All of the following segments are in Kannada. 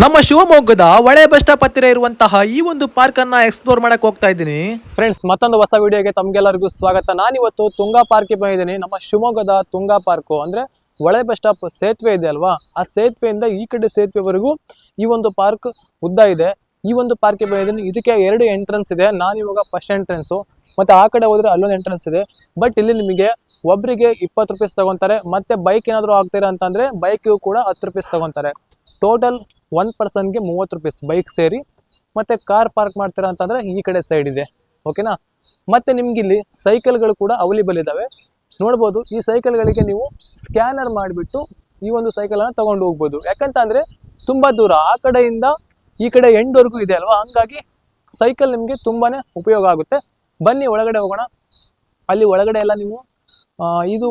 ನಮ್ಮ ಶಿವಮೊಗ್ಗದ ಒಳೆ ಬಸ್ ಸ್ಟಾಪ್ ಹತ್ತಿರ ಇರುವಂತಹ ಈ ಒಂದು ಪಾರ್ಕ್ ಅನ್ನ ಎಕ್ಸ್ಪ್ಲೋರ್ ಮಾಡಕ್ ಹೋಗ್ತಾ ಇದ್ದೀನಿ ಫ್ರೆಂಡ್ಸ್. ಮತ್ತೊಂದು ಹೊಸ ವಿಡಿಯೋಗೆ ತಮ್ಗೆಲ್ಲರಿಗೂ ಸ್ವಾಗತ. ನಾನಿವತ್ತು ತುಂಗಾ ಪಾರ್ಕ್ಗೆ ಬಂದಿದ್ದೀನಿ. ನಮ್ಮ ಶಿವಮೊಗ್ಗದ ತುಂಗಾ ಪಾರ್ಕು ಅಂದ್ರೆ ಒಳೆ ಬಸ್ ಸ್ಟಾಪ್ ಸೇತುವೆ ಇದೆ ಅಲ್ವಾ, ಆ ಸೇತುವೆಯಿಂದ ಈ ಕಡೆ ಸೇತುವೆವರೆಗೂ ಈ ಒಂದು ಪಾರ್ಕ್ ಉದ್ದ ಇದೆ. ಈ ಒಂದು ಪಾರ್ಕ್ಗೆ ಬಂದಿದ್ದೀನಿ. ಇದಕ್ಕೆ 2 ಎಂಟ್ರೆನ್ಸ್ ಇದೆ. ನಾನು ಇವಾಗ ಫಸ್ಟ್ ಎಂಟ್ರೆನ್ಸ್, ಮತ್ತೆ ಆ ಕಡೆ ಹೋದ್ರೆ ಅಲ್ಲೊಂದು ಎಂಟ್ರೆನ್ಸ್ ಇದೆ. ಬಟ್ ಇಲ್ಲಿ ನಿಮಗೆ ಒಬ್ಬರಿಗೆ 20 ರೂಪೀಸ್ ತಗೊಂತಾರೆ. ಮತ್ತೆ ಬೈಕ್ ಏನಾದ್ರು ಆಗ್ತೀರಾ ಅಂತಂದ್ರೆ ಬೈಕ್ಗೂ ಕೂಡ 10 ರೂಪೀಸ್ ತಗೊಂತಾರೆ. ಟೋಟಲ್ 1 ಪರ್ಸನ್ಗೆ 30 ರೂಪೀಸ್ ಬೈಕ್ ಸೇರಿ. ಮತ್ತೆ ಕಾರ್ ಪಾರ್ಕ್ ಮಾಡ್ತೀರಾ ಅಂತಂದ್ರೆ ಈ ಕಡೆ ಸೈಡ್ ಇದೆ, ಓಕೆನಾ. ಮತ್ತೆ ನಿಮ್ಗೆ ಇಲ್ಲಿ ಸೈಕಲ್ಗಳು ಕೂಡ ಅವೈಲೇಬಲ್ ಇದಾವೆ. ನೋಡ್ಬೋದು, ಈ ಸೈಕಲ್ಗಳಿಗೆ ನೀವು ಸ್ಕ್ಯಾನರ್ ಮಾಡಿಬಿಟ್ಟು ಈ ಒಂದು ಸೈಕಲ್ ಅನ್ನ ತಗೊಂಡು ಹೋಗ್ಬೋದು. ಯಾಕಂತಂದ್ರೆ ತುಂಬಾ ದೂರ ಆ ಕಡೆಯಿಂದ ಈ ಕಡೆ ಎಂಡ್ವರೆಗೂ ಇದೆ ಅಲ್ವಾ, ಹಂಗಾಗಿ ಸೈಕಲ್ ನಿಮ್ಗೆ ತುಂಬಾನೇ ಉಪಯೋಗ ಆಗುತ್ತೆ. ಬನ್ನಿ ಒಳಗಡೆ ಹೋಗೋಣ. ಅಲ್ಲಿ ಒಳಗಡೆ ಎಲ್ಲ ನೀವು ಇದು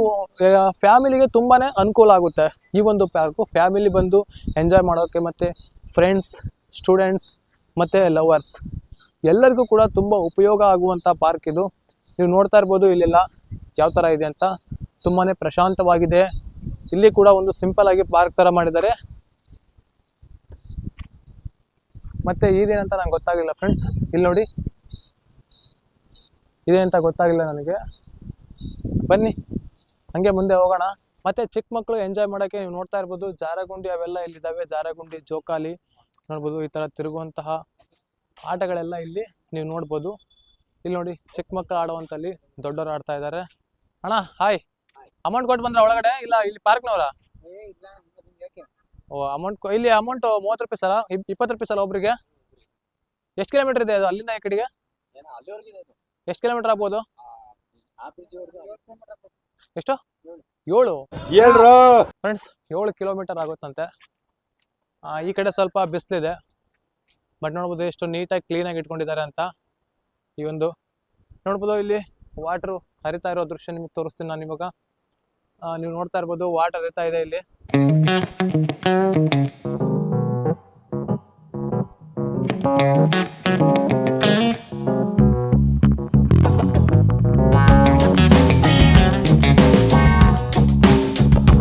ಫ್ಯಾಮಿಲಿಗೆ ತುಂಬಾನೇ ಅನುಕೂಲ ಆಗುತ್ತೆ. ಈ ಒಂದು ಪಾರ್ಕು ಫ್ಯಾಮಿಲಿ ಬಂದು ಎಂಜಾಯ್ ಮಾಡೋಕೆ, ಮತ್ತೆ ಫ್ರೆಂಡ್ಸ್, ಸ್ಟೂಡೆಂಟ್ಸ್ ಮತ್ತೆ ಲವರ್ಸ್ ಎಲ್ಲರಿಗೂ ಕೂಡ ತುಂಬಾ ಉಪಯೋಗ ಆಗುವಂತ ಪಾರ್ಕ್ ಇದು. ನೀವು ನೋಡ್ತಾ ಇರ್ಬೋದು ಇಲ್ಲೆಲ್ಲ ಯಾವ ತರ ಇದೆ ಅಂತ. ತುಂಬಾನೇ ಪ್ರಶಾಂತವಾಗಿದೆ. ಇಲ್ಲಿ ಕೂಡ ಒಂದು ಸಿಂಪಲ್ ಆಗಿ ಪಾರ್ಕ್ ತರ ಮಾಡಿದ್ದಾರೆ. ಮತ್ತೆ ಇದೇನಂತ ನಂಗೆ ಗೊತ್ತಾಗಿಲ್ಲ ಫ್ರೆಂಡ್ಸ್. ಇಲ್ಲಿ ನೋಡಿ, ಇದೇನಂತ ಗೊತ್ತಾಗಿಲ್ಲ ನನಗೆ. ಬನ್ನಿ ಹಂಗೆ ಮುಂದೆ ಹೋಗೋಣ. ಮತ್ತೆ ಚಿಕ್ಕ ಮಕ್ಕಳು ಎಂಜಾಯ್ ಮಾಡೋಕ್ಕೆ ನೀವು ನೋಡ್ತಾ ಇರ್ಬೋದು ಜಾರಗುಂಡಿ ಅವೆಲ್ಲ ಇಲ್ಲಿದ್ದಾವೆ. ಜಾರಗುಂಡಿ, ಜೋಕಾಲಿ ನೋಡ್ಬೋದು. ಈ ತರ ತಿರುಗುವಂತಹ ಆಟಗಳೆಲ್ಲ ಇಲ್ಲಿ ನೀವು ನೋಡ್ಬೋದು. ಇಲ್ಲಿ ನೋಡಿ, ಚಿಕ್ಕ ಮಕ್ಕಳು ಆಡುವಂತಲ್ಲಿ ದೊಡ್ಡವರು ಆಡ್ತಾ ಇದ್ದಾರೆ. ಅಣ್ಣ ಹಾಯ್, ಅಮೌಂಟ್ ಕೊಟ್ಟು ಬಂದ್ರೆ ಒಳಗಡೆ? ಇಲ್ಲ ಇಲ್ಲಿ ಪಾರ್ಕ್ನವರ? ಓ, ಅಮೌಂಟ್ ಇಲ್ಲಿ ಅಮೌಂಟ್ 30 ರೂಪೀಸ್ ಅಲ್ಲ, 20 ರೂಪೀಸ್ ಅಲ್ಲ ಒಬ್ರಿಗೆ? ಎಷ್ಟು ಕಿಲೋಮೀಟರ್ ಇದೆ ಅದು ಅಲ್ಲಿಂದ ಈ ಕಡೆಗೆ? ಎಷ್ಟು ಕಿಲೋಮೀಟರ್ ಆಗ್ಬೋದು? ಎಷ್ಟು? 7 ಫ್ರೆಂಡ್ಸ್, 7 ಕಿಲೋಮೀಟರ್ ಆಗುತ್ತಂತೆ. ಈ ಕಡೆ ಸ್ವಲ್ಪ ಬಿಸಿಲಿದೆ, ಬಟ್ ನೋಡ್ಬೋದು ಎಷ್ಟು ನೀಟಾಗಿ ಕ್ಲೀನಾಗಿ ಇಟ್ಕೊಂಡಿದ್ದಾರೆ ಅಂತ. ಈ ಒಂದು ನೋಡ್ಬೋದು, ಇಲ್ಲಿ ವಾಟರ್ ಹರಿತಾ ಇರೋ ದೃಶ್ಯ ನಿಮ್ಗೆ ತೋರಿಸ್ತೀನಿ ನಾನು ಇವಾಗ. ನೀವು ನೋಡ್ತಾ ಇರ್ಬೋದು ವಾಟರ್ ಹರಿತಾ ಇದೆ ಇಲ್ಲಿ.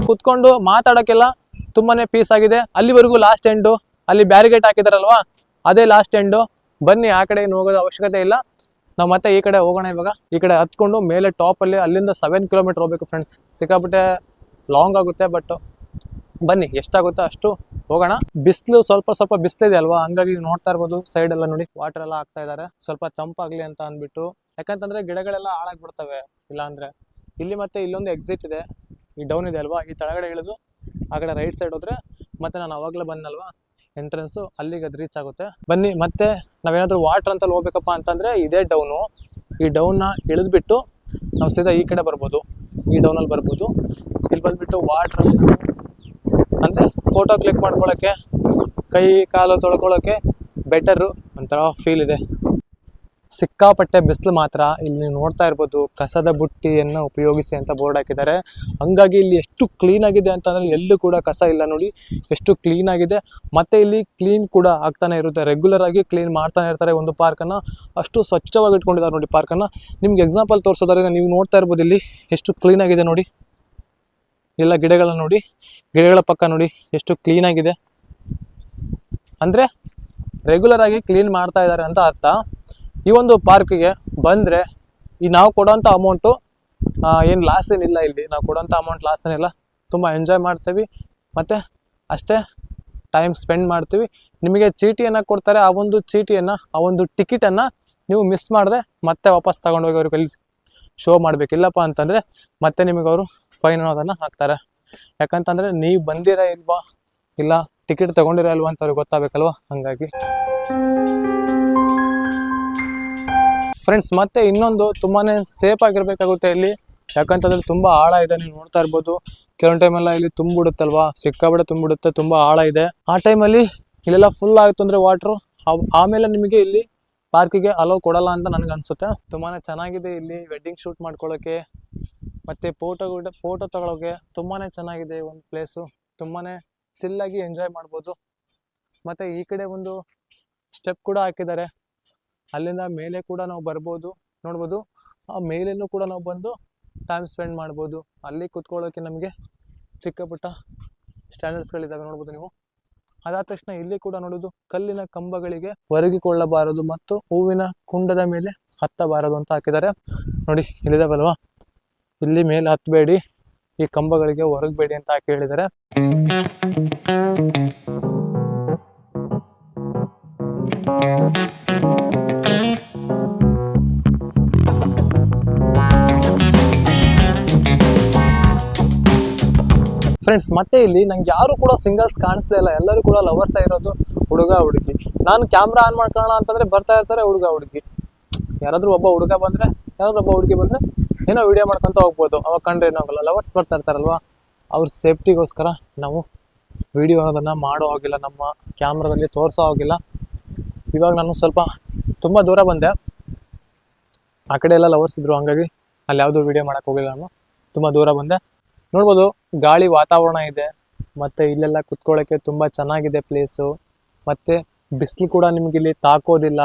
ಕುತ್ಕೊಂಡು ಮಾತಾಡೋಕ್ಕೆಲ್ಲ ತುಂಬಾನೇ ಪೀಸ್ ಆಗಿದೆ. ಅಲ್ಲಿವರೆಗೂ ಲಾಸ್ಟ್ ಎಂಡು, ಅಲ್ಲಿ ಬ್ಯಾರಿಗೇಟ್ ಹಾಕಿದಾರಲ್ವಾ, ಅದೇ ಲಾಸ್ಟ್ ಎಂಡು. ಬನ್ನಿ, ಆ ಕಡೆ ಏನು ಹೋಗೋದು ಅವಶ್ಯಕತೆ ಇಲ್ಲ. ನಾವು ಮತ್ತೆ ಈ ಕಡೆ ಹೋಗೋಣ ಇವಾಗ. ಈ ಕಡೆ ಹತ್ಕೊಂಡು ಮೇಲೆ ಟಾಪ್ ಅಲ್ಲಿ ಅಲ್ಲಿಂದ 7 ಕಿಲೋಮೀಟರ್ ಹೋಗ್ಬೇಕು ಫ್ರೆಂಡ್ಸ್. ಸಿಕ್ಕಾಪಟ್ಟೆ ಲಾಂಗ್ ಆಗುತ್ತೆ, ಬಟ್ ಬನ್ನಿ ಎಷ್ಟಾಗುತ್ತೋ ಅಷ್ಟು ಹೋಗೋಣ. ಬಿಸಿಲು ಸ್ವಲ್ಪ ಬಿಸಿಲಿದೆ ಅಲ್ವಾ, ಹಂಗಾಗಿ ನೋಡ್ತಾ ಇರ್ಬೋದು ಸೈಡ್ ಎಲ್ಲ ನೋಡಿ ವಾಟರ್ ಎಲ್ಲ ಹಾಕ್ತಾ ಇದಾರೆ, ಸ್ವಲ್ಪ ತಂಪಾಗ್ಲಿ ಅಂತ ಅಂದ್ಬಿಟ್ಟು. ಯಾಕಂತಂದ್ರೆ ಗಿಡಗಳೆಲ್ಲ ಹಾಳಾಗ್ಬಿಡ್ತವೆ ಇಲ್ಲ ಅಂದ್ರೆ. ಇಲ್ಲಿ ಮತ್ತೆ ಇಲ್ಲೊಂದು ಎಕ್ಸಿಟ್ ಇದೆ, ಈ ಡೌನ್ ಇದೆ ಅಲ್ವಾ, ಈ ತಳಗಡೆ ಇಳಿದು ಆ ಕಡೆ ರೈಟ್ ಸೈಡ್ ಹೋದ್ರೆ ಮತ್ತೆ ನಾನು ಅವಾಗಲೇ ಬಂದಲ್ವಾ ಎಂಟ್ರೆನ್ಸು, ಅಲ್ಲಿಗೆ ಅದು ರೀಚ್ ಆಗುತ್ತೆ. ಬನ್ನಿ, ಮತ್ತೆ ನಾವೇನಾದ್ರೂ ವಾಟರ್ ಅಂತ ಹೋಗ್ಬೇಕಪ್ಪ ಅಂತಂದ್ರೆ ಇದೇ ಡೌನು. ಈ ಡೌನ್ನ ಇಳಿದ್ಬಿಟ್ಟು ನಾವು ಸೀದಾ ಈ ಕಡೆ ಬರ್ಬೋದು, ಈ ಡೌನಲ್ಲಿ ಬರ್ಬೋದು. ಇಲ್ಲಿ ಬಂದ್ಬಿಟ್ಟು ವಾಟರ್ ಅಂದ್ರೆ ಫೋಟೋ ಕ್ಲಿಕ್ ಮಾಡ್ಕೊಳ್ಳೋಕ್ಕೆ, ಕೈ ಕಾಲು ತೊಳ್ಕೊಳ್ಳೋಕೆ ಬೆಟರು, ಒಂಥರ ಫೀಲ್ ಇದೆ. ಸಿಕ್ಕಾಪಟ್ಟೆ ಬಿಸಿಲು ಮಾತ್ರ. ಇಲ್ಲಿ ನೀವು ನೋಡ್ತಾ ಇರ್ಬೋದು ಕಸದ ಬುಟ್ಟಿಯನ್ನು ಉಪಯೋಗಿಸಿ ಅಂತ ಬೋರ್ಡ್ ಹಾಕಿದ್ದಾರೆ. ಹಂಗಾಗಿ ಇಲ್ಲಿ ಎಷ್ಟು ಕ್ಲೀನ್ ಆಗಿದೆ ಅಂತಂದ್ರೆ ಎಲ್ಲೂ ಕೂಡ ಕಸ ಇಲ್ಲ ನೋಡಿ, ಎಷ್ಟು ಕ್ಲೀನ್ ಆಗಿದೆ. ಮತ್ತೆ ಇಲ್ಲಿ ಕ್ಲೀನ್ ಕೂಡ ಆಗ್ತಾನೆ ಇರುತ್ತೆ, ರೆಗ್ಯುಲರ್ ಆಗಿ ಕ್ಲೀನ್ ಮಾಡ್ತಾನೆ ಇರ್ತಾರೆ ಒಂದು ಪಾರ್ಕನ್ನು. ಅಷ್ಟು ಸ್ವಚ್ಛವಾಗಿ ಇಟ್ಕೊಂಡಿದ್ದಾರೆ ನೋಡಿ ಪಾರ್ಕನ್ನು. ನಿಮ್ಗೆ ಎಕ್ಸಾಂಪಲ್ ತೋರಿಸೋದಾದ್ರೆ ನೀವು ನೋಡ್ತಾ ಇರ್ಬೋದು ಇಲ್ಲಿ ಎಷ್ಟು ಕ್ಲೀನ್ ಆಗಿದೆ ನೋಡಿ. ಎಲ್ಲ ಗಿಡಗಳನ್ನ ನೋಡಿ, ಗಿಡಗಳ ಪಕ್ಕ ನೋಡಿ ಎಷ್ಟು ಕ್ಲೀನ್ ಆಗಿದೆ. ಅಂದ್ರೆ ರೆಗ್ಯುಲರ್ ಆಗಿ ಕ್ಲೀನ್ ಮಾಡ್ತಾ ಇದ್ದಾರೆ ಅಂತ ಅರ್ಥ. ಈ ಒಂದು ಪಾರ್ಕ್ಗೆ ಬಂದರೆ ಈ ನಾವು ಕೊಡೋಂಥ ಅಮೌಂಟು ಏನು ಲಾಸ್ ಏನಿಲ್ಲ. ಇಲ್ಲಿ ನಾವು ಕೊಡೋಂಥ ಅಮೌಂಟ್ ಲಾಸ್ ಏನಿಲ್ಲ. ತುಂಬ ಎಂಜಾಯ್ ಮಾಡ್ತೀವಿ, ಮತ್ತು ಅಷ್ಟೇ ಟೈಮ್ ಸ್ಪೆಂಡ್ ಮಾಡ್ತೀವಿ. ನಿಮಗೆ ಚೀಟಿಯನ್ನು ಕೊಡ್ತಾರೆ, ಆ ಒಂದು ಚೀಟಿಯನ್ನು, ಆ ಒಂದು ಟಿಕೆಟನ್ನು ನೀವು ಮಿಸ್ ಮಾಡಿದ್ರೆ ಮತ್ತೆ ವಾಪಸ್ ತಗೊಂಡೋಗಿ ಅವ್ರಿಗೆ ಅಲ್ಲಿ ಶೋ ಮಾಡಬೇಕಿಲ್ಲಪ್ಪ ಅಂತಂದರೆ ಮತ್ತೆ ನಿಮಗೆ ಅವರು ಫೈನ್ ಅನ್ನೋದನ್ನು ಹಾಕ್ತಾರೆ. ಯಾಕಂತಂದರೆ ನೀವು ಬಂದಿರೋ ಇಲ್ವಾ, ಇಲ್ಲ ಟಿಕೆಟ್ ತೊಗೊಂಡಿರೋ ಇಲ್ವಾ ಅಂತ ಅವ್ರಿಗೆ ಗೊತ್ತಾಗಬೇಕಲ್ವ, ಹಾಗಾಗಿ. ಫ್ರೆಂಡ್ಸ್, ಮತ್ತೆ ಇನ್ನೊಂದು ತುಂಬಾನೇ ಸೇಫ್ ಆಗಿರ್ಬೇಕಾಗುತ್ತೆ ಇಲ್ಲಿ. ಯಾಕಂತಂದ್ರೆ ತುಂಬಾ ಆಳ ಇದೆ, ನೀವು ನೋಡ್ತಾ ಇರ್ಬೋದು. ಕೆಲವೊಂದು ಟೈಮೆಲ್ಲ ಇಲ್ಲಿ ತುಂಬಿಡುತ್ತಲ್ವಾ, ಸಿಕ್ಕಾಬಿಡೆ ತುಂಬಿಡುತ್ತೆ, ತುಂಬಾ ಆಳ ಇದೆ. ಆ ಟೈಮಲ್ಲಿ ಇಲ್ಲೆಲ್ಲ ಫುಲ್ ಆಯ್ತು ಅಂದ್ರೆ ವಾಟ್ರು, ಆಮೇಲೆ ನಿಮಗೆ ಇಲ್ಲಿ ಪಾರ್ಕಿಗೆ ಅಲೋ ಕೊಡಲ್ಲ ಅಂತ ನನಗೆ ಅನ್ಸುತ್ತೆ. ತುಂಬಾನೇ ಚೆನ್ನಾಗಿದೆ ಇಲ್ಲಿ ವೆಡ್ಡಿಂಗ್ ಶೂಟ್ ಮಾಡ್ಕೊಳ್ಳೋಕೆ, ಮತ್ತೆ ಫೋಟೋ ತಗೊಳ್ಳೋಕೆ ತುಂಬಾನೇ ಚೆನ್ನಾಗಿದೆ ಒಂದು ಪ್ಲೇಸು. ತುಂಬಾನೇ ಚಿಲ್ಲಾಗಿ ಎಂಜಾಯ್ ಮಾಡ್ಬೋದು. ಮತ್ತೆ ಈ ಕಡೆ ಒಂದು ಸ್ಟೆಪ್ ಕೂಡ ಹಾಕಿದ್ದಾರೆ, ಅಲ್ಲಿಂದ ಮೇಲೆ ಕೂಡ ನಾವು ಬರ್ಬೋದು, ನೋಡ್ಬೋದು. ಆ ಮೇಲೇನೂ ಕೂಡ ನಾವು ಬಂದು ಟೈಮ್ ಸ್ಪೆಂಡ್ ಮಾಡ್ಬೋದು. ಅಲ್ಲಿ ಕುತ್ಕೊಳ್ಳೋಕೆ ನಮಗೆ ಚಿಕ್ಕ ಪುಟ್ಟ ಸ್ಟ್ಯಾಂಡರ್ಡ್ಸ್ಗಳಿದ್ದಾವೆ ನೋಡ್ಬೋದು ನೀವು. ಅದಾದ ತಕ್ಷಣ ಇಲ್ಲಿ ಕೂಡ ನೋಡೋದು ಕಲ್ಲಿನ ಕಂಬಗಳಿಗೆ ಒರಗಿಕೊಳ್ಳಬಾರದು ಮತ್ತು ಹೂವಿನ ಕುಂಡದ ಮೇಲೆ ಹತ್ತಬಾರದು ಅಂತ ಹಾಕಿದ್ದಾರೆ. ನೋಡಿ ಇಲ್ಲಿದಾವಲ್ವಾ, ಇಲ್ಲಿ ಮೇಲೆ ಹತ್ತಬೇಡಿ, ಈ ಕಂಬಗಳಿಗೆ ಹೊರಗಬೇಡಿ ಅಂತ ಹಾಕಿ ಹೇಳಿದ್ದಾರೆ. ಫ್ರೆಂಡ್ಸ್, ಮತ್ತೆ ಇಲ್ಲಿ ನಂಗೆ ಯಾರು ಕೂಡ ಸಿಂಗಲ್ಸ್ ಕಾಣಿಸ್ತಾ ಇಲ್ಲ, ಎಲ್ಲರೂ ಕೂಡ ಲವರ್ಸ್ ಆಗಿರೋದು, ಹುಡುಗ ಹುಡುಗಿ. ನಾನು ಕ್ಯಾಮ್ರಾ ಆನ್ ಮಾಡ್ಕೊಳ್ಳೋಣ ಅಂತಂದ್ರೆ ಬರ್ತಾ ಇರ್ತಾರೆ ಹುಡುಗ ಹುಡುಗಿ. ಯಾರಾದ್ರೂ ಒಬ್ಬ ಹುಡುಗ ಬಂದ್ರೆ, ಯಾರಾದ್ರೂ ಒಬ್ಬ ಹುಡುಗಿ ಬಂದ್ರೆ ಏನೋ ವಿಡಿಯೋ ಮಾಡ್ಕೊಂತ ಹೋಗ್ಬೋದು, ಅವಾಗ ಕಂಡ್ರೆ ಏನಾಗಲ್ಲ. ಲವರ್ಸ್ ಬರ್ತಾ ಇರ್ತಾರಲ್ವಾ, ಅವ್ರ ಸೇಫ್ಟಿಗೋಸ್ಕರ ನಾವು ವಿಡಿಯೋ ಅನ್ನೋದನ್ನ ಮಾಡೋ ಹೋಗಿಲ್ಲ, ನಮ್ಮ ಕ್ಯಾಮ್ರಾದಲ್ಲಿ ತೋರಿಸೋ ಹೋಗಿಲ್ಲ. ಇವಾಗ ನಾನು ಸ್ವಲ್ಪ ತುಂಬ ದೂರ ಬಂದೆ, ಆ ಕಡೆ ಎಲ್ಲ ಲವರ್ಸ್ ಇದ್ರು, ಹಂಗಾಗಿ ಅಲ್ಲಿ ಯಾವುದೂ ವಿಡಿಯೋ ಮಾಡಕ್ಕೆ ಹೋಗಿಲ್ಲ. ನಾನು ತುಂಬ ದೂರ ಬಂದೆ. ನೋಡ್ಬೋದು ಗಾಳಿ ವಾತಾವರಣ ಇದೆ, ಮತ್ತು ಇಲ್ಲೆಲ್ಲ ಕುತ್ಕೊಳ್ಳೋಕ್ಕೆ ತುಂಬ ಚೆನ್ನಾಗಿದೆ ಪ್ಲೇಸು, ಮತ್ತು ಬಿಸಿಲು ಕೂಡ ನಿಮ್ಗೆ ಇಲ್ಲಿ ತಾಕೋದಿಲ್ಲ.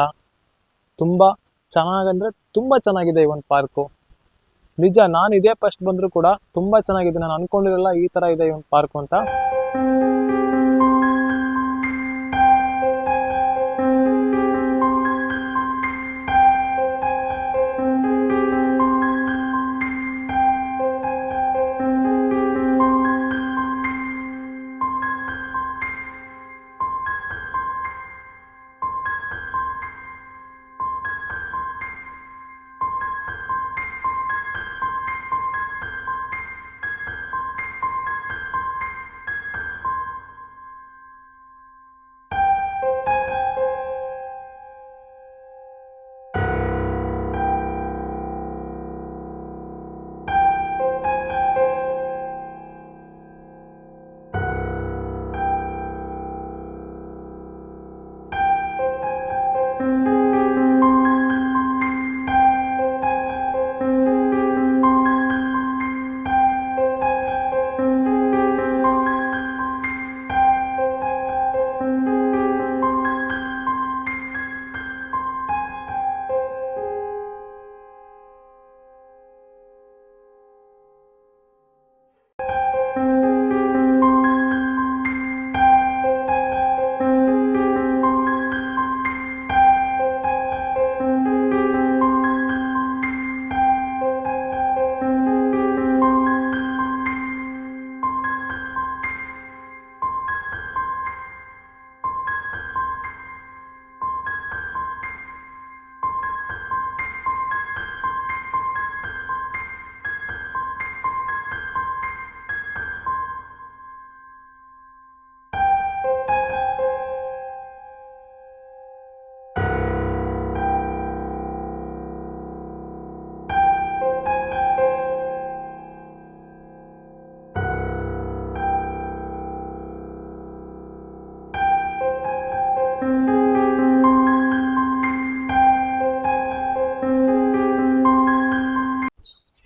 ತುಂಬ ಚೆನ್ನಾಗಂದರೆ ತುಂಬ ಚೆನ್ನಾಗಿದೆ ಈ ಒಂದು ಪಾರ್ಕು. ನಿಜ, ನಾನು ಇದೇ ಫಸ್ಟ್ ಬಂದರೂ ಕೂಡ ತುಂಬ ಚೆನ್ನಾಗಿದೆ. ನಾನು ಅನ್ಕೊಂಡಿರಲ್ಲ ಈ ಥರ ಇದೆ ಈ ಒಂದು ಪಾರ್ಕು ಅಂತ.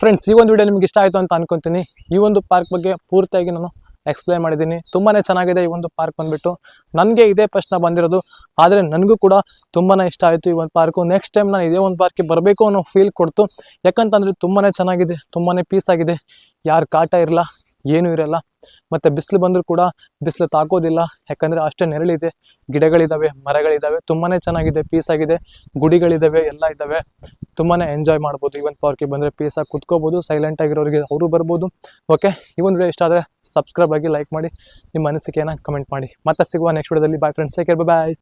ಫ್ರೆಂಡ್ಸ್, ಈ ಒಂದು ವಿಡಿಯೋ ನಿಮ್ಗೆ ಇಷ್ಟ ಆಯಿತು ಅಂತ ಅನ್ಕೊಂತೀನಿ. ಈ ಒಂದು ಪಾರ್ಕ್ ಬಗ್ಗೆ ಪೂರ್ತಿಯಾಗಿ ನಾನು ಎಕ್ಸ್ಪ್ಲೈನ್ ಮಾಡಿದ್ದೀನಿ. ತುಂಬಾ ಚೆನ್ನಾಗಿದೆ ಈ ಒಂದು ಪಾರ್ಕ್ ಬಂದ್ಬಿಟ್ಟು. ನನಗೆ ಇದೇ ಪ್ರಶ್ನೆ ಬಂದಿರೋದು, ಆದರೆ ನನಗೂ ಕೂಡ ತುಂಬಾ ಇಷ್ಟ ಆಯಿತು ಈ ಒಂದು ಪಾರ್ಕು. ನೆಕ್ಸ್ಟ್ ಟೈಮ್ ನಾನು ಇದೇ ಒಂದು ಪಾರ್ಕಿಗೆ ಬರಬೇಕು ಅನ್ನೋ ಫೀಲ್ ಕೊಡ್ತು. ಯಾಕಂತಂದರೆ ತುಂಬಾ ಚೆನ್ನಾಗಿದೆ, ತುಂಬಾ ಪೀಸ್ ಆಗಿದೆ, ಯಾರು ಕಾಟ ಇರಲ್ಲ, ಏನೂ ಇರಲ್ಲ. ಮತ್ತು ಬಿಸಿಲು ಬಂದರೂ ಕೂಡ ಬಿಸಿಲು ತಾಕೋದಿಲ್ಲ, ಯಾಕಂದರೆ ಅಷ್ಟೇ ನೆರಳಿದೆ, ಗಿಡಗಳಿದ್ದಾವೆ, ಮರಗಳಿದ್ದಾವೆ. ತುಂಬಾ ಚೆನ್ನಾಗಿದೆ, ಪೀಸ್ ಆಗಿದೆ, ಗುಡಿಗಳಿದ್ದಾವೆ, ಎಲ್ಲ ಇದ್ದಾವೆ. ತುಂಬಾ ಎಂಜಾಯ್ ಮಾಡ್ಬೋದು ಈ ಒಂದು ಪಾರ್ಕಿಗೆ ಬಂದರೆ. ಪೀಸಾಗಿ ಕುತ್ಕೋಬೋದು, ಸೈಲೆಂಟ್ ಆಗಿರೋರಿಗೆ ಅವರು ಬರ್ಬೋದು. ಓಕೆ, ಈ ಒಂದು ವಿಡಿಯೋ ಇಷ್ಟ ಆದರೆ ಸಬ್ಸ್ಕ್ರೈಬ್ ಆಗಿ, ಲೈಕ್ ಮಾಡಿ, ನಿಮ್ಮ ಅನಿಸಿಕೆಯನ್ನು ಕಮೆಂಟ್ ಮಾಡಿ. ಮತ್ತೆ ಸಿಗುವ ನೆಕ್ಸ್ಟ್ ವಿಡಿಯೋದಲ್ಲಿ. ಬಾಯ್ ಫ್ರೆಂಡ್ಸ್, ಟೇಕ್ ಕೇರ್, ಬಾಯ್.